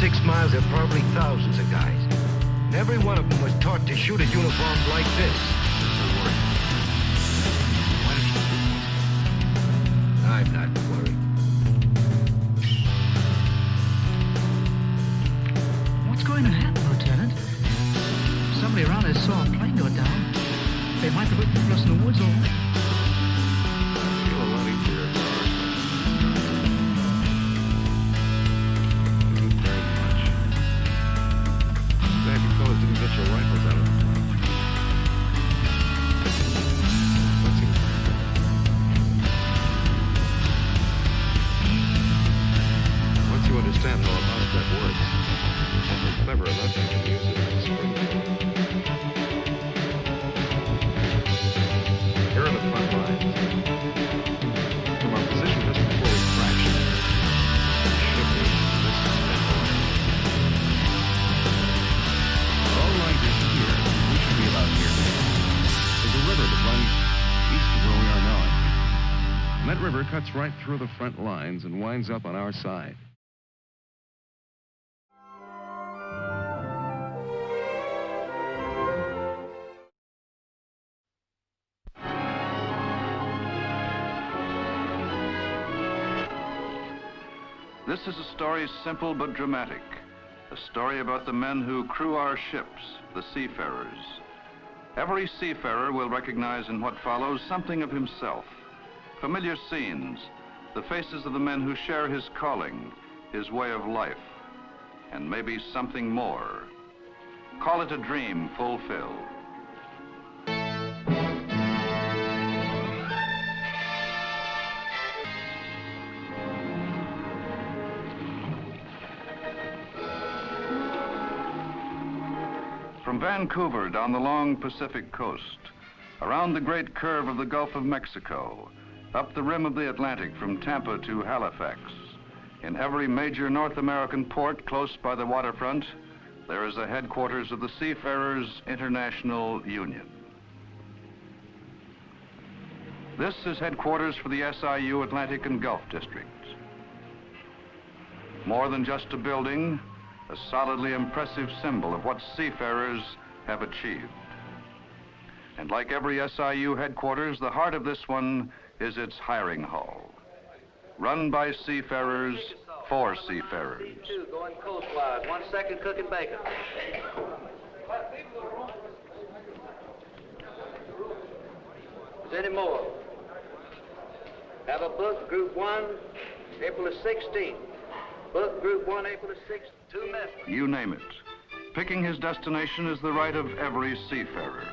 6 miles, there are probably thousands of guys. And every one of them was taught to shoot at uniforms like this. I'm not worried. What's going to happen, Lieutenant? Somebody around there saw a plane go down. They might be looking for us in the woods all night. Feel a lot easier if ours. Very much. Glad you fellas didn't get your rifles out of the plane. What's he? Once you understand how a mouse works, you're clever enough, you can use it in Springfield. Here are the front lines. From our position just before we crashed, should be this temple. All lines are here. We should be about here. There's a river that runs east of where we are now. And that river cuts right through the front lines and winds up on our side. This is a story simple but dramatic. A story about the men who crew our ships, the seafarers. Every seafarer will recognize in what follows something of himself. Familiar scenes, the faces of the men who share his calling, his way of life, and maybe something more. Call it a dream fulfilled. From Vancouver down the long Pacific coast, around the great curve of the Gulf of Mexico, up the rim of the Atlantic from Tampa to Halifax, in every major North American port close by the waterfront, there is a headquarters of the Seafarers International Union. This is headquarters for the SIU Atlantic and Gulf districts. More than just a building, a solidly impressive symbol of what seafarers have achieved. And like every SIU headquarters, the heart of this one is its hiring hall. Run by seafarers, for seafarers. Going coastwise, 1 second cooking bacon. Is there any more? Have a book, Group 1, April the 16th. Book, Group 1, April the 6th. 2 messages. You name it. Picking his destination is the right of every seafarer.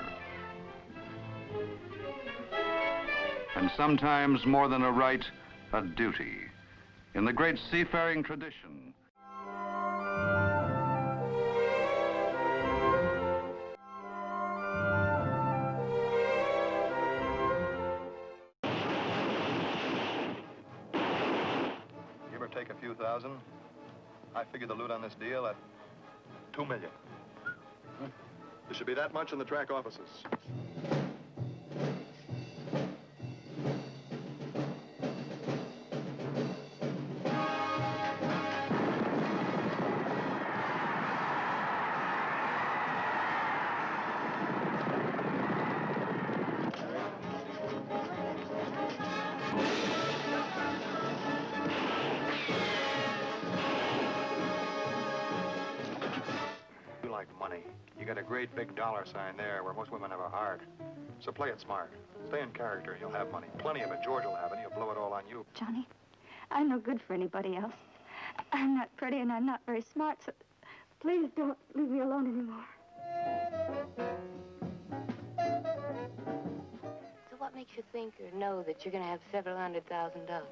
And sometimes more than a right, a duty. In the great seafaring tradition, Give or take a few thousand, I figured the loot on this deal at $2 million. There should be that much in the track offices. Money. You got a great big dollar sign there where most women have a heart. So play it smart. Stay in character and you'll have money. Plenty of it. George will have it. He'll blow it all on you. Johnny, I'm no good for anybody else. I'm not pretty and I'm not very smart, so please don't leave me alone anymore. So what makes you think or know that you're going to have several $100,000?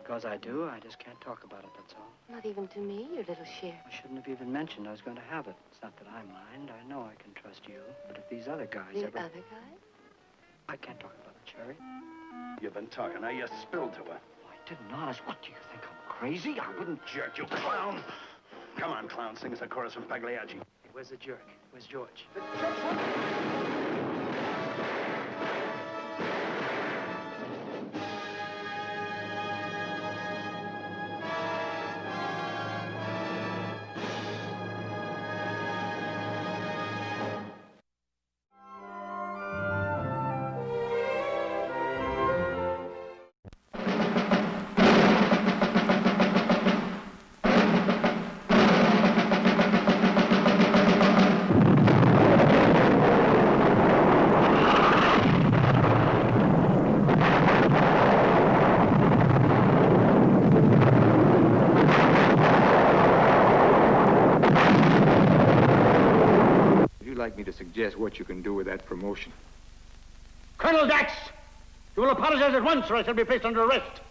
Because I do. I just can't talk about it, that's all. Not even to me, your little share. I shouldn't have even mentioned I was going to have it. It's not that I mind. I know I can trust you. But if these other guys The ever... other guy? I can't talk about it, Cherry. You've been talking. Now you spilled to her. I didn't, honest. What, do you think I'm crazy? I wouldn't... Jerk, you clown. Come on, clown. Sing us a chorus from Pagliacci. Hey, where's the jerk? Where's George? like me to suggest what you can do with that promotion? Colonel Dax! You will apologize at once or I shall be placed under arrest.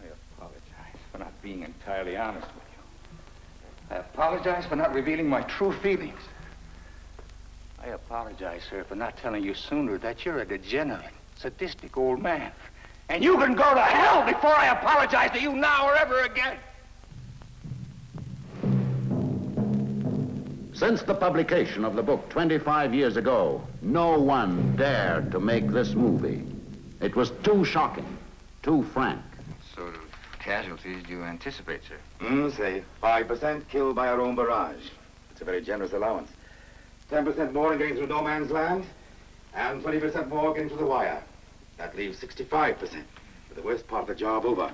I apologize for not being entirely honest with you. I apologize for not revealing my true feelings. I apologize, sir, for not telling you sooner that you're a degenerate, sadistic old man. And you can go to hell before I apologize to you now or ever again. Since the publication of the book 25 years ago, no one dared to make this movie. It was too shocking, too frank. What sort of casualties do you anticipate, sir? Say 5% killed by our own barrage. It's a very generous allowance. 10% more in getting through no man's land, and 20% more getting through the wire. That leaves 65%, with the worst part of the job over.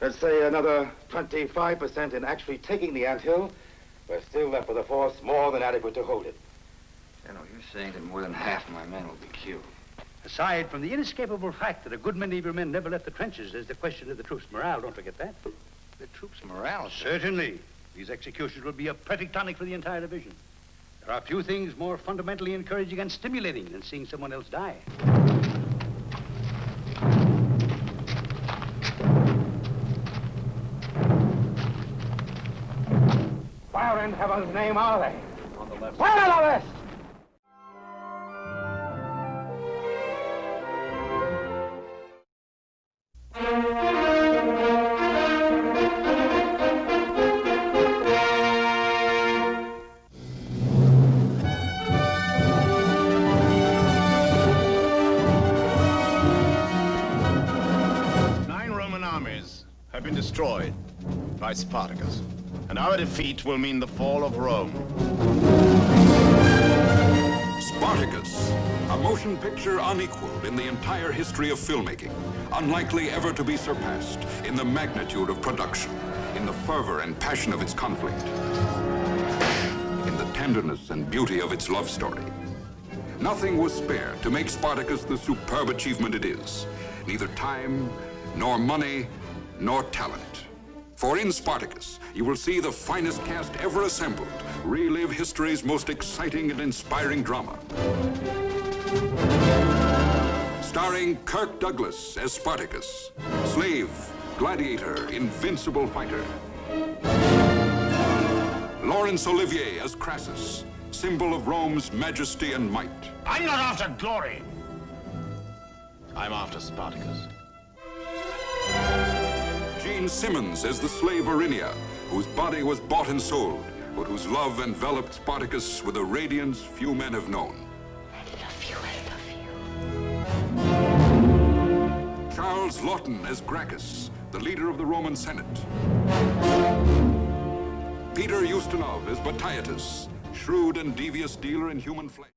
Let's say another 25% in actually taking the anthill. We're still left with a force more than adequate to hold it. General, you're saying that more than half my men will be killed. Aside from the inescapable fact that a good many of your men never left the trenches, there's the question of the troops' morale. Don't forget that. The troops' morale? Certainly. These executions will be a perfect tonic for the entire division. There are few things more fundamentally encouraging and stimulating than seeing someone else die. Where in heaven's name are they? On the left. Where are the rest? Destroyed by Spartacus, and our defeat will mean the fall of Rome. Spartacus, a motion picture unequaled in the entire history of filmmaking, unlikely ever to be surpassed in the magnitude of production, in the fervor and passion of its conflict, in the tenderness and beauty of its love story. Nothing was spared to make Spartacus the superb achievement it is. Neither time, nor money, nor talent. For in Spartacus, you will see the finest cast ever assembled, relive history's most exciting and inspiring drama. Starring Kirk Douglas as Spartacus, slave, gladiator, invincible fighter. Laurence Olivier as Crassus, symbol of Rome's majesty and might. I'm not after glory. I'm after Spartacus. Gene Simmons as the slave Erinia, whose body was bought and sold, but whose love enveloped Spartacus with a radiance few men have known. I love you. Charles Lawton as Gracchus, the leader of the Roman Senate. Peter Ustinov as Batiatus, shrewd and devious dealer in human flesh.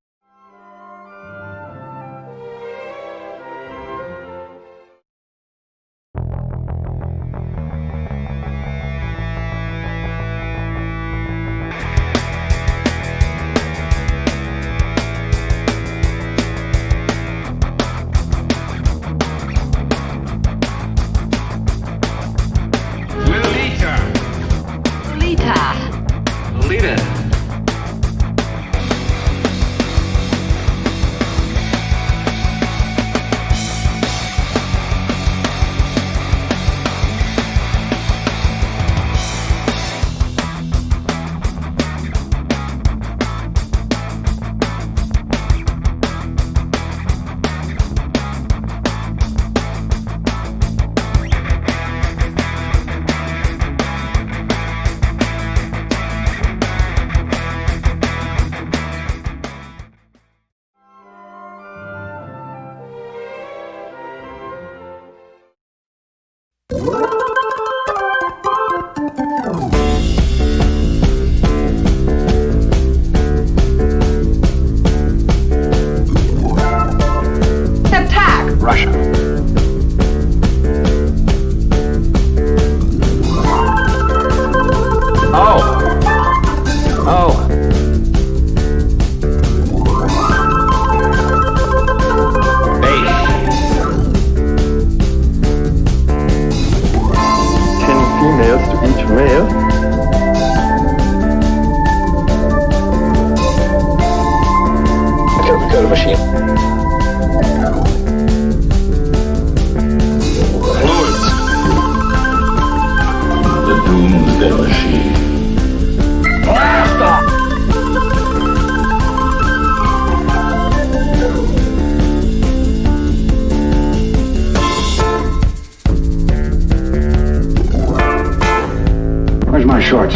shorts.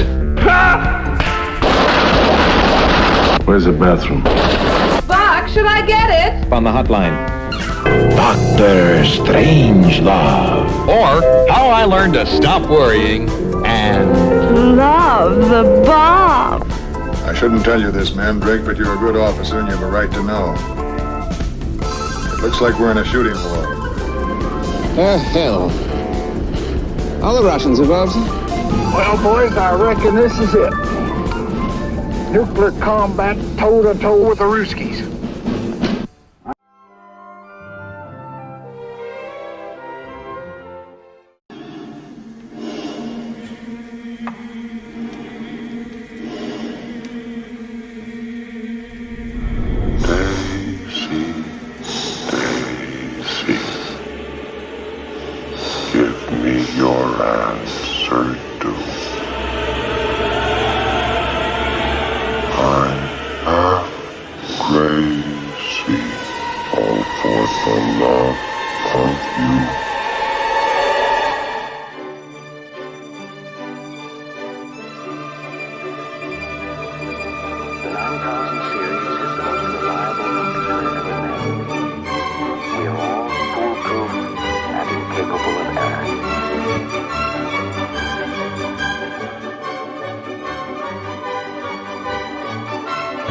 Where's the bathroom? Buck, should I get it? On the hotline. Dr. Strangelove. Or How I Learned to Stop Worrying and Love the Bob. I shouldn't tell you this, Mandrake, but you're a good officer and you have a right to know. It looks like we're in a shooting war. Hell. Are the Russians involved? Well, boys, I reckon this is it. Nuclear combat toe-to-toe with the Ruskies.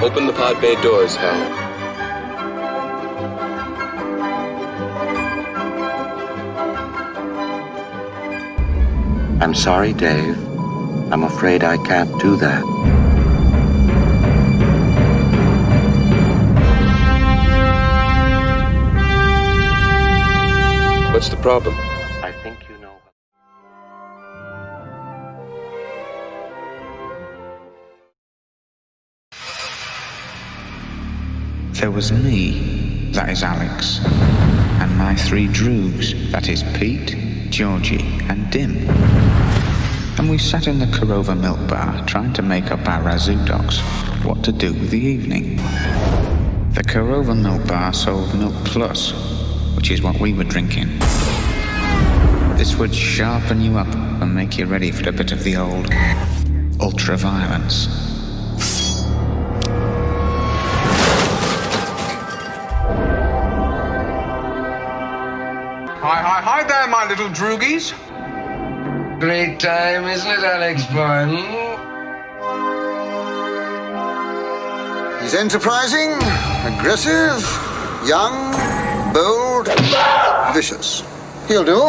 Open the pod bay doors, Hal. I'm sorry, Dave. I'm afraid I can't do that. What's the problem? I think you know. There was me, that is Alex, and my three droogs, that is Pete, Georgie, and Dim. And we sat in the Korova milk bar trying to make up our razoo docs what to do with the evening. The Korova milk bar sold Milk Plus, which is what we were drinking. This would sharpen you up and make you ready for a bit of the old ultra-violence. Hi there, my little droogies. Great time, isn't it, Alex Boyle? He's enterprising, aggressive, young, bold, vicious. He'll do.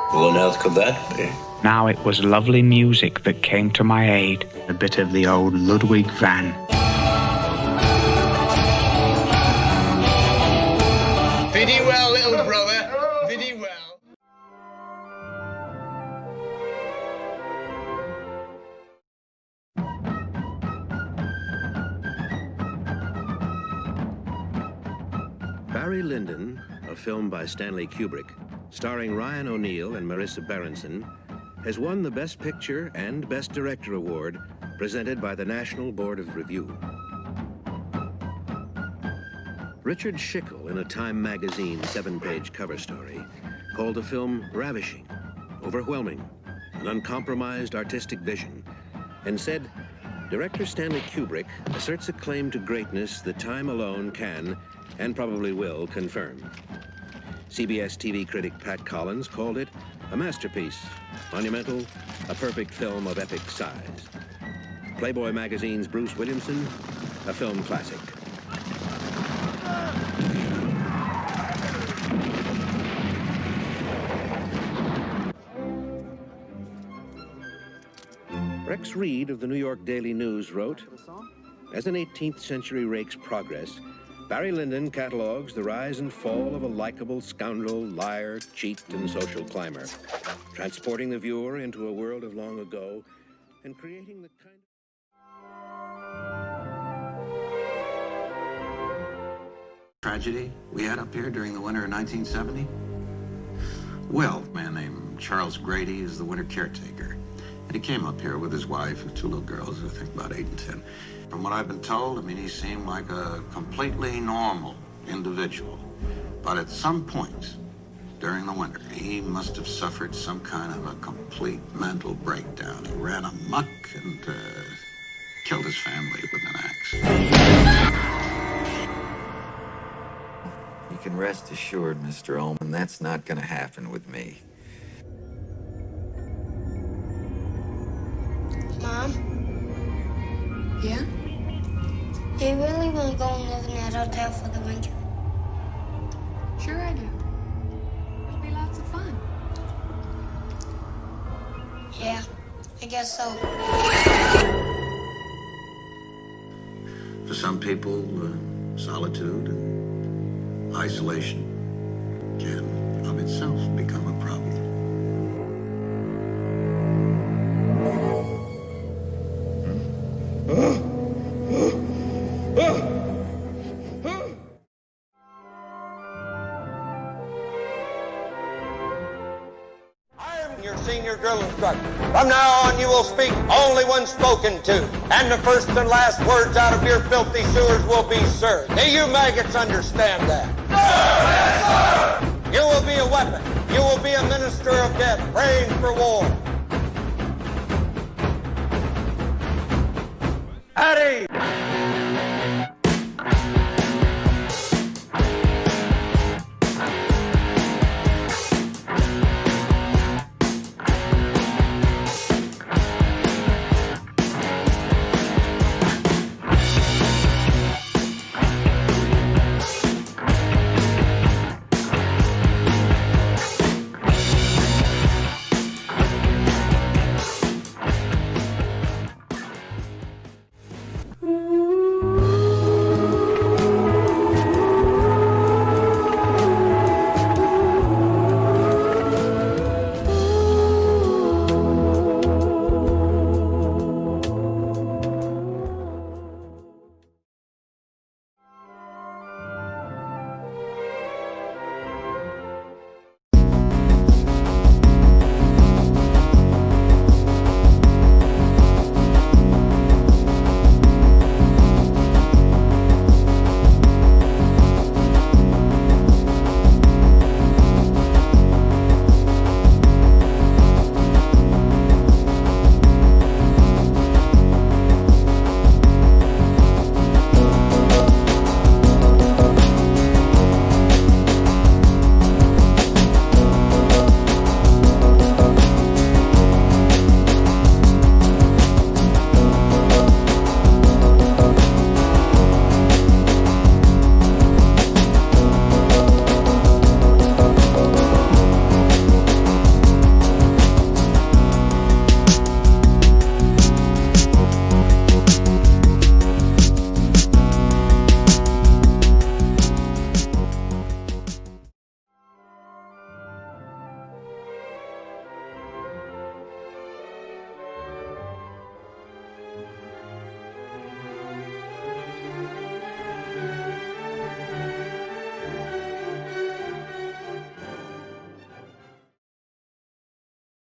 Who on earth could that be? Now it was lovely music that came to my aid. A bit of the old Ludwig van. Biddy well, little brother. Biddy well. Barry Lyndon, a film by Stanley Kubrick, starring Ryan O'Neal and Marissa Berenson, has won the Best Picture and Best Director award presented by the National Board of Review. Richard Schickel, in a Time magazine 7-page cover story, called the film ravishing, overwhelming, an uncompromised artistic vision, and said, director Stanley Kubrick asserts a claim to greatness that time alone can, and probably will, confirm. CBS TV critic Pat Collins called it a masterpiece, monumental, a perfect film of epic size. Playboy magazine's Bruce Williamson, a film classic. Rex Reed of the New York Daily News wrote, as an 18th century rake's progress, Barry Lyndon catalogues the rise and fall of a likable scoundrel, liar, cheat, and social climber, transporting the viewer into a world of long ago and creating the kind of tragedy we had up here during the winter of 1970? Well, a man named Charles Grady is the winter caretaker. And he came up here with his wife and two little girls, I think about 8 and 10. From what I've been told, I mean, he seemed like a completely normal individual. But at some point, during the winter. He must have suffered some kind of a complete mental breakdown. He ran amok and killed his family with an axe. You can rest assured, Mr. Ullman, that's not going to happen with me. Mom? Yeah? Do you really want to go and live in that hotel for the winter? Sure I do. It'll be lots of fun. Yeah, I guess so. For some people, solitude and isolation can of itself become a problem. Senior drill instructor. From now on, you will speak only when spoken to, and the first and last words out of your filthy sewers will be, sir. Do you maggots understand that? Sir! Yes, sir! You will be a weapon. You will be a minister of death, praying for war.